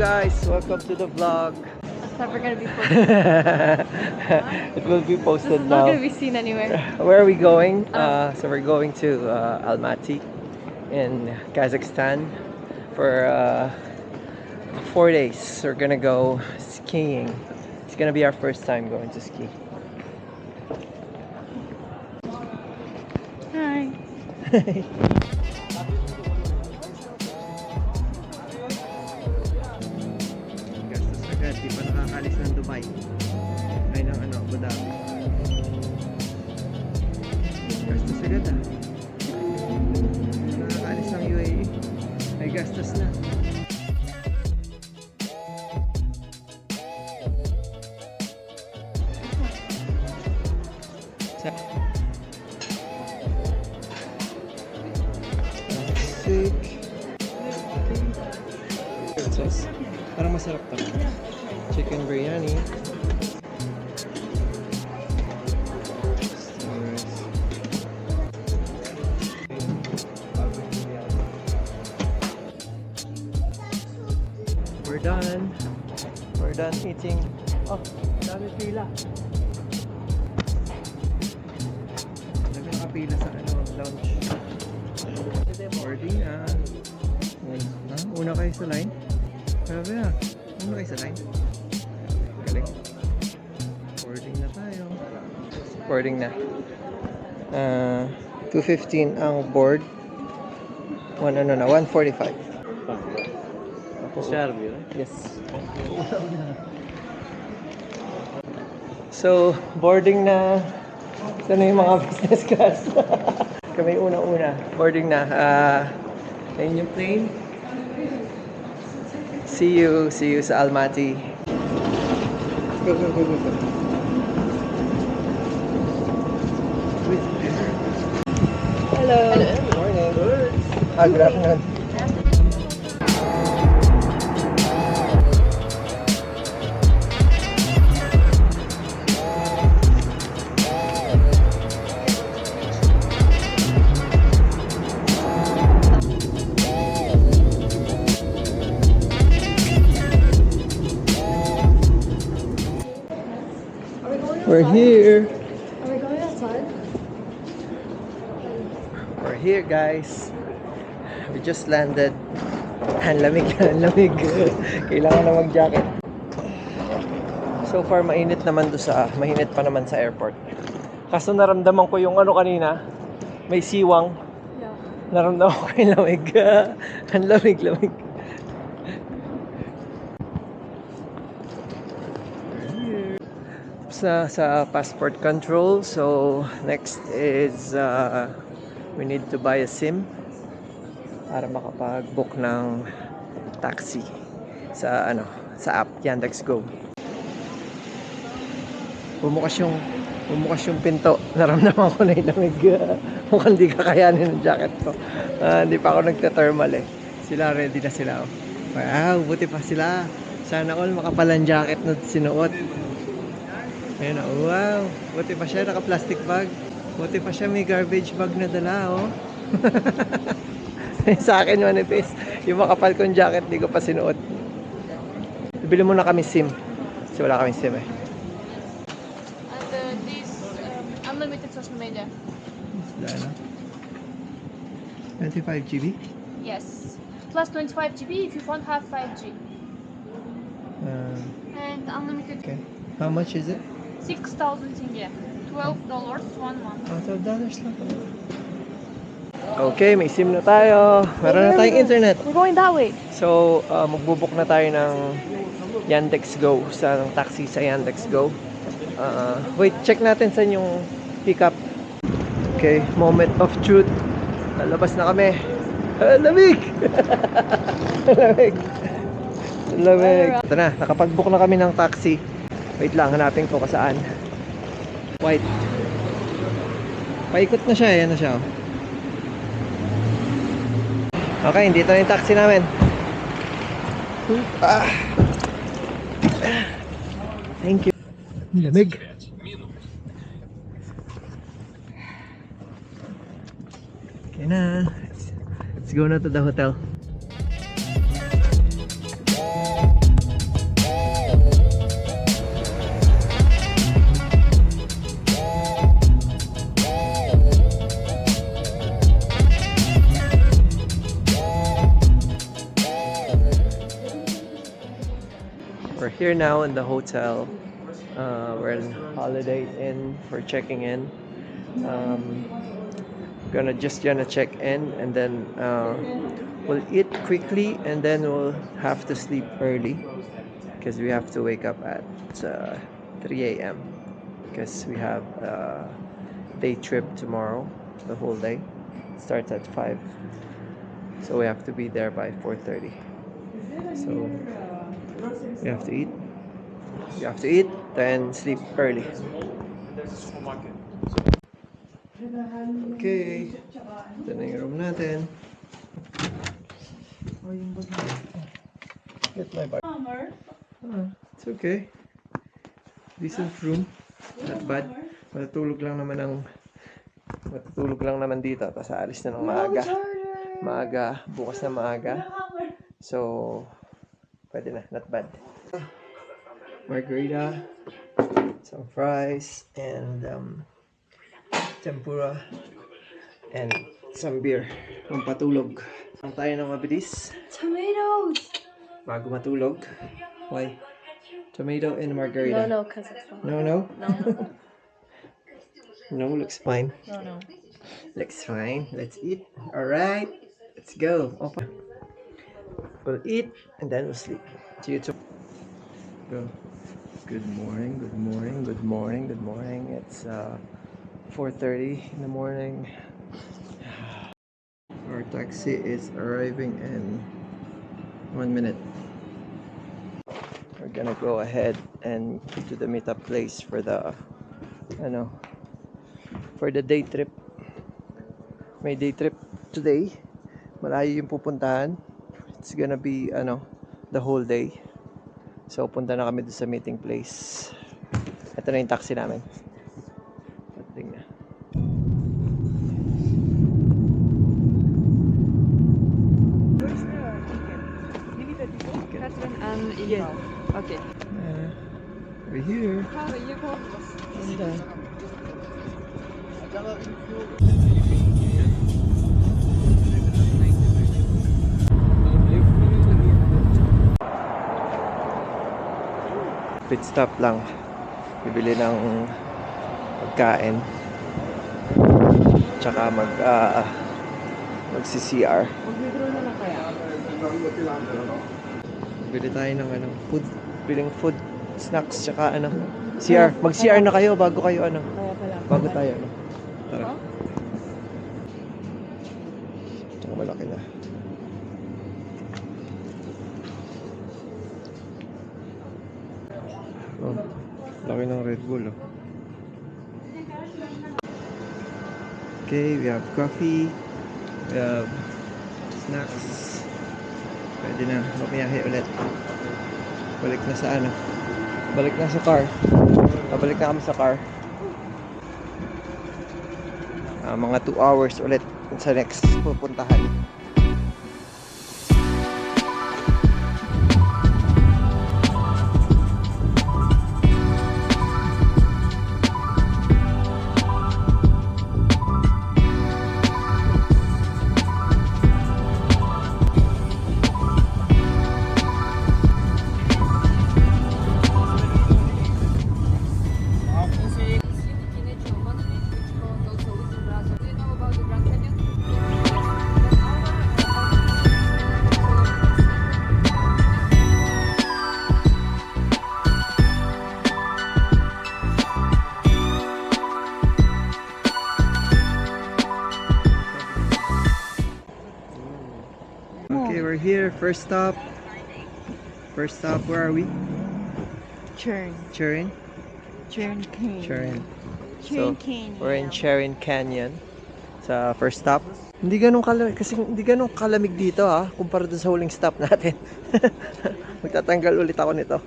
guys, welcome to the vlog. It's never gonna be posted. It will be posted This is now. not gonna be seen anywhere. Where are we going? I So we're going to Almaty in Kazakhstan for 4 days. We're gonna go skiing. It's gonna be our first time going to ski. Hi. Gastos agad, di pa nakakalis ng Dubai. Ay ng Abu Dhabi. Gastos agad ah. Nakakalis ng UAE. Ay gastos na. Sick. Sauce. Parang masarap to. Chicken biryani. We're done. We're done eating. Oh, dami pila. Dami nakapila sa lunch. Boarding na. Una kayo sa line. Grabe ah. Una kayo sa line. Galing. Boarding na tayo. Boarding na. 2:15 ang board. 1:45. Yes. So, boarding na. Sana yung mga business class. Kami una-una. Boarding na. Ayun yung plane. See you sa Almaty. Go. Hello. Good morning. Good afternoon. We're here. Are we going outside? We're here, guys. We just landed. Ang lamig. Kailangan na mag-jacket. So far, mainit naman mainit pa naman sa airport. Kaso naramdaman ko yung kanina, may siwang. Yeah. Naramdaman ko yung lamig. Ang lamig. Sa passport control. So next is we need to buy a SIM para makapag-book ng taxi sa app Yandex Go. Bumukas yung pinto. Naramdaman ko na yung lamig. Mukhang di kakayanin ng jacket ko. Hindi pa ako nagte-thermal eh. Sila ready na sila. Wow, buti pa sila. Sana all makapalang jacket na sinuot. Ayun, wow. Buti pa siya, naka-plastic bag. Buti pa siya, may garbage bag na dala, oh. Sa akin, manipis. Yung makapal kong jacket, di ko pa sinuot. Bili muna kami SIM. Kasi wala kami SIM eh. And this unlimited social media. Dahil 25 GB? Yes. Plus 25 GB if you don't have 5G. And unlimited. Okay. How much is it? 6,000 tenge. $12 1 month. $12 lang. Okay, may SIM na tayo. Meron na tayong internet. We're going that way. So, magbubook na tayo ng Yandex Go, sa taxi sa Yandex Go. Wait, check natin saan yung pickup. Okay, moment of truth. Lalabas na kami. Lamig! Lamig. Ito na, nakapag-book na kami ng taxi. Wait lang, hanapin ko kasaan. White. Paikot na siya, yan na siya. Okay, dito na yung taxi namin. Thank you. Lamig. Okay na. Let's go na to the hotel. here now in the hotel. We're in Holiday Inn for checking in. Um, gonna check in and then we'll eat quickly and then we'll have to sleep early because we have to wake up at 3 a.m. because we have a day trip tomorrow, the whole day. Starts at 5. So we have to be there by 4:30. So we have to eat. You have to eat, then sleep early. Okay. Ito na yung room natin. Get my bag. It's okay. Decent room. Not bad. Matutulog lang naman dito. Tapos aalis na ng maaga. Bukas na maaga. So, pwede na. Not bad. Margarita. Some fries. And tempura. And some beer. Pampatulog. Ang tayo ng mabilis. Tomatoes! Bago matulog. Why? Tomato and margarita. No, because it's not. No? No. No, looks fine. No. Looks fine. Let's eat. Alright. Let's go. Open. We'll eat and then we'll sleep. See you tomorrow. Go. Good morning. It's 4:30 in the morning. Our taxi is arriving in 1 minute. We're gonna go ahead and to the meetup place for the day trip. May day trip today. Malayo yung pupuntahan. It's gonna be the whole day. So punta na kami doon sa meeting place. Ito na yung taxi namin. Pating na. Where's the ticket? You need a ticket? Catherine and Eva. Okay. We're here. How are you going? Pit stop lang. Bibili ng pagkain. Tsaka magsi-CR. Mag-withdraw na lang kaya? Bili tayo ng biling food, snacks, tsaka CR. Mag-CR na kayo bago kayo Kaya pala. bago tayo Tara. Tsaka malaki na. Oh, laki ng Red Bull Okay, we have coffee. We have snacks. Pwede na bumiyahe ulit. Balik na sa car. Balik na kami sa car. Mga 2 hours ulit sa next pupuntahan. Okay, we're here. First stop, where are we? Churn. Churin? Churn Canyon. Churin. Churn Canyon. We're in Churin Canyon. Sa first stop. Hindi ganun kalamig dito kumpara dun sa huling stop natin. Magtatanggal ulit ako nito.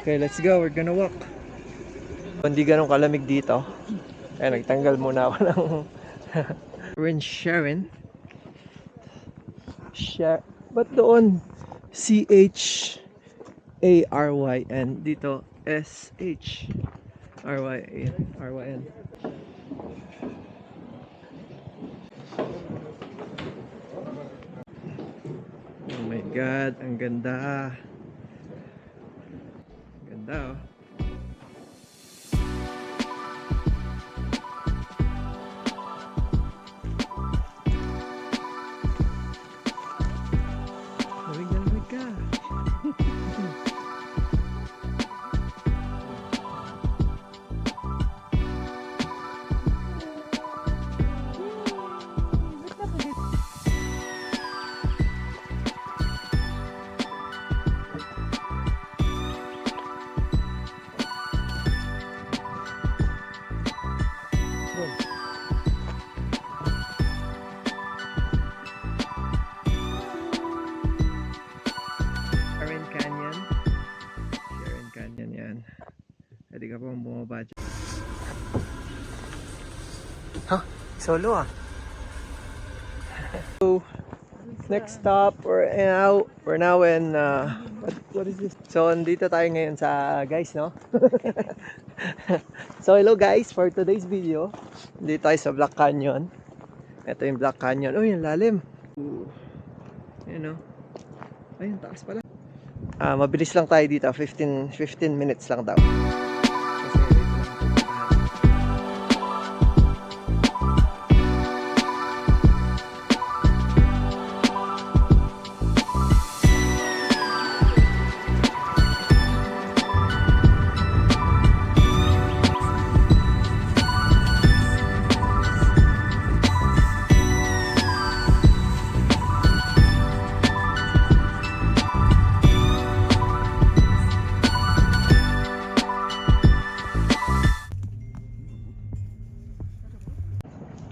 Okay, let's go. We're gonna walk. Hindi ganun kalamig dito. Kaya nagtanggal muna ako ng we're in Sharon. Ba't doon? CHARYN. Dito SHRYN. my God, ang ganda. Ganda oh. Lamig na lamig ka. Sharon Canyon. Sharon Canyon yan. Pwede ka pang bumaba dyan. Ha? Solo ah. So, next stop, we're now in, what is this? So, andito tayo ngayon sa guys, no? So, hello guys, for today's video, dito tayo sa Black Canyon. Ito yung Black Canyon. Oh, yung lalim. Ayan, no? Ay, yung taas pala. Mabilis lang tayo dito, 15 minutes lang daw. Kasi ito lang pupuntahan.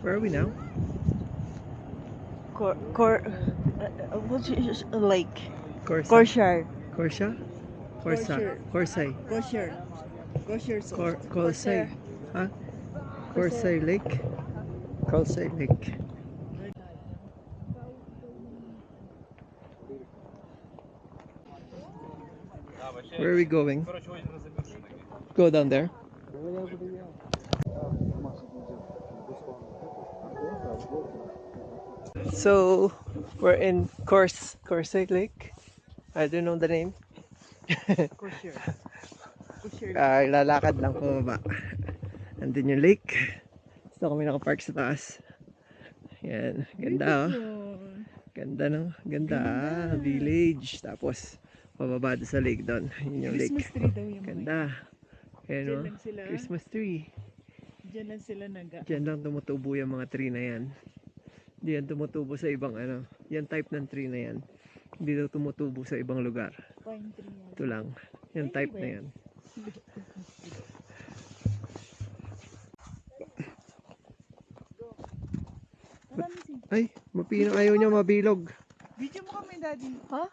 Where are we now? What is lake? Corsa. Corsair. Corsa? Corsa. Corsay. Corsay. Huh? Corsay Lake? Corsay Lake. Where are we going? Go down there. So, we're in Corsay Lake. I don't know the name. Corsair. Lalakad lang pumaba. Andun yung lake. Dito kami nakapark sa taas. Yan, ganda oh. Ganda no? Ganda village. Tapos, pababa doon sa lake doon. Yun yung lake. Christmas tree daw yung Ganda. Ayan Diyan oh. lang sila. Christmas tree. Diyan lang sila Diyan lang tumutubo yung mga tree na yan. Hindi yan tumutubo sa ibang ano. Yan type ng tree na yan. Hindi daw tumutubo sa ibang lugar. pine tree. Ito lang. Yan type na yan. Ay, mapino ayaw niya mabilog. Video mo kami, Daddy. Ha?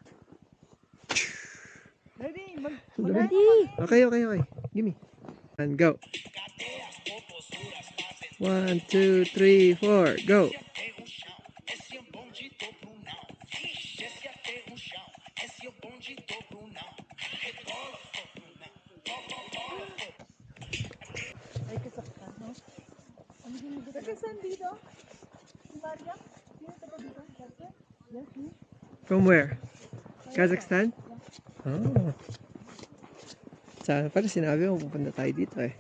Daddy, Okay. Gimme. And go. 1, 2, 3, 4, go. From where? Kazakhstan? Oh. Sana pala sinabi mo pupunta tayo dito eh.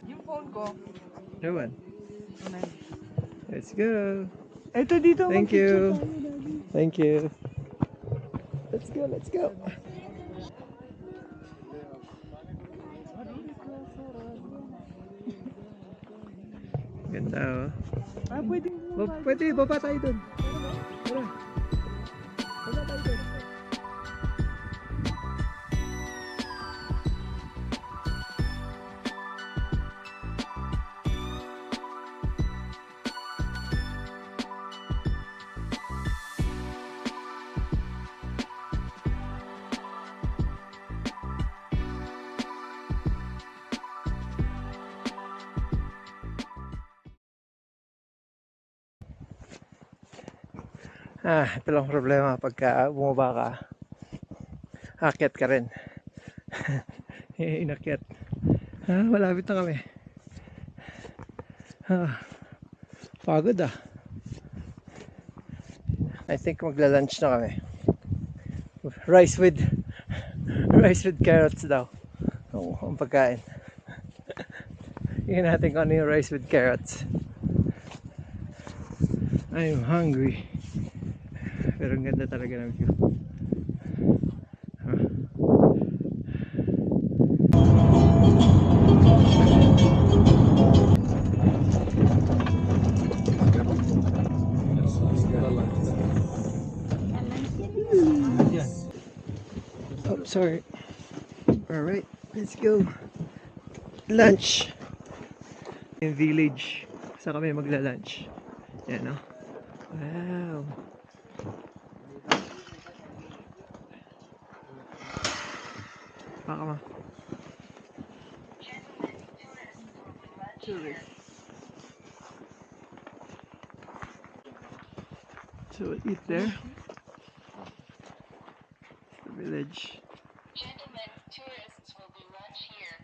yung phone ko. Ewan. Let's go. Ito dito. Thank you. Thank you. Let's go, let's go. Ganda oh. Pwede. Pwede, baba tayo dun. Tara. Baba tayo dun. Ito lang problema pagka bumaba ka. Akyat ka rin. Inakyat. Malapit na kami. Pagod I think magla-lunch na kami. Rice with rice with carrots daw. Oo, ang pagkain. Tingnan natin kung ano yung rice with carrots. I'm hungry. Pero ang ganda talaga ng view. Oh, sorry. Alright, let's go. Lunch. Yung village. Saan kami magla-lunch? Yan, no? Wow. Baka ma. So we'll eat there. It's the village. Gentlemen, tourists will do lunch here.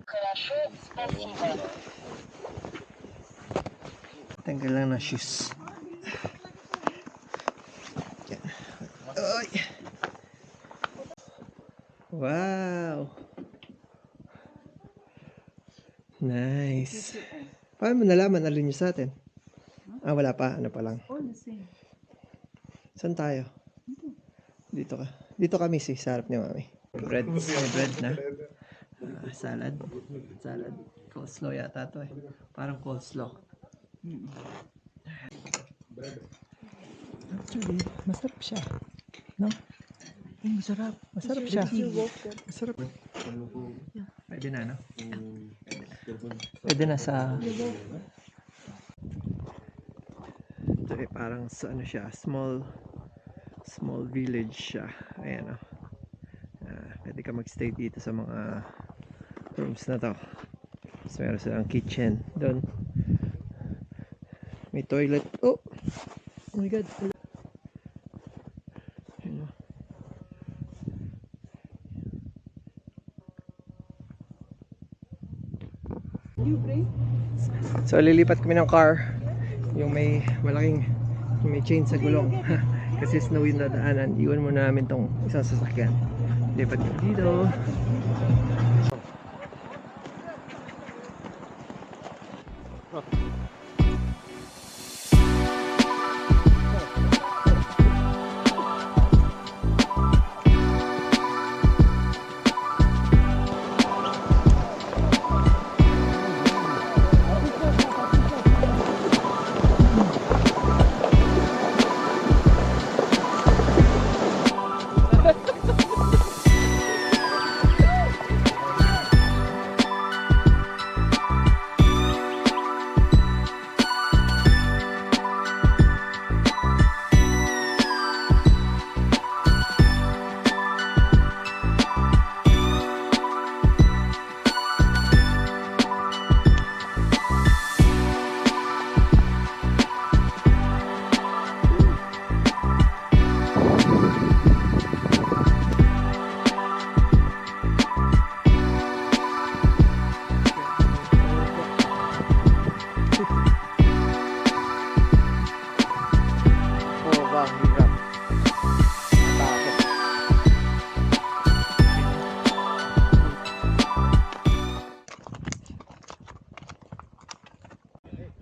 Хорошо, спасибо. Tanggal lang na shoes. Yan. Oy! Wow! Nice. Paano mo nalaman alin nyo sa atin? Ah, wala pa. Ano pa lang. All the same. Saan tayo? Dito ka. Dito kami sa harap ni Mami. Bread. May bread na. Salad. Salad. Coleslaw yata to eh. Parang coleslaw. Actually, masarap siya. No? Masarap. Masarap siya. Masarap. Pwede na, no? Pwede na sa... Ito eh, parang sa ano siya, small village siya. Ayan, no? Pwede ka magstay dito sa mga rooms na to. So, meron silang kitchen doon. May toilet. Oh! Oh my God. Ayan, no? So lilipat kami ng car yung may malaking may chain sa gulong kasi snowy na daanan. Iwan muna namin tong isang sasakyan. Lipat kami dito.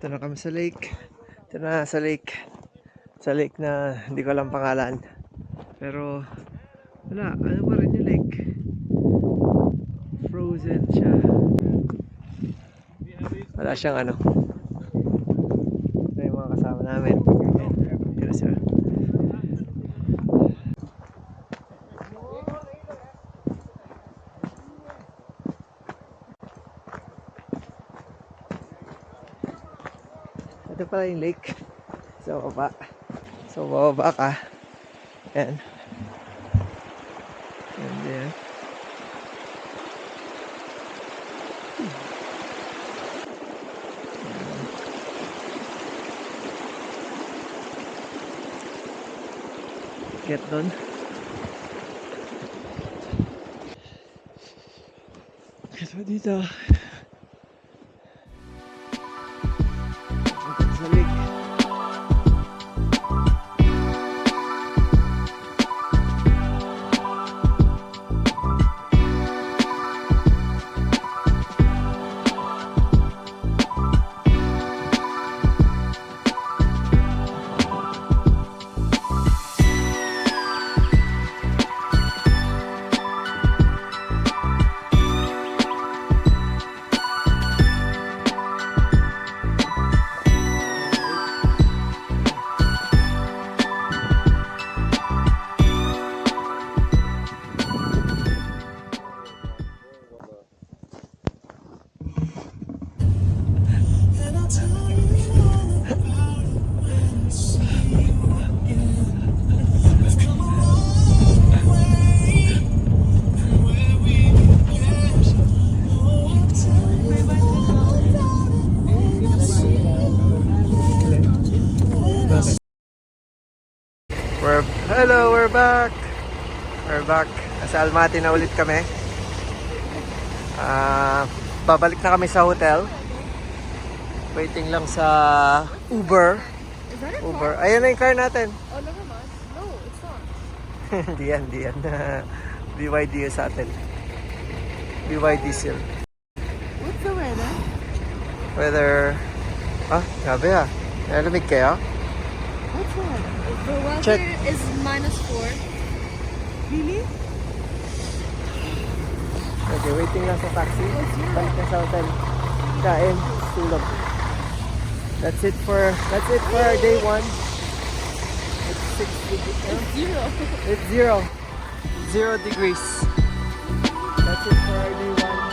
Ito na kami sa lake. Ito na sa lake. Sa lake na hindi ko alam pangalan. Pero wala, ano pa rin yung lake. Frozen siya. Wala siyang ano. Ito yung mga kasama namin. Ito na sila. Ito pala yung lake. Sa baba. So bababa ka. Ayan. And then get doon. So dito back. We're back. Nasa Almaty na ulit kami. Babalik na kami sa hotel. Waiting lang sa Uber. Uber. Ayan na yung car natin. Oh, never mind. No, it's not. Hindi yan, hindi yan. BYD yung sa atin. BYD seal. What's the weather? Weather... grabe Nalamig kayo? What's the weather? The weather Check. is -4. Really? Okay, waiting lang sa taxi. Balik na sa hotel. Kain, tulog. That's it for our day 1. It's 6 degrees. It's 0. 0 degrees. That's it for our day 1.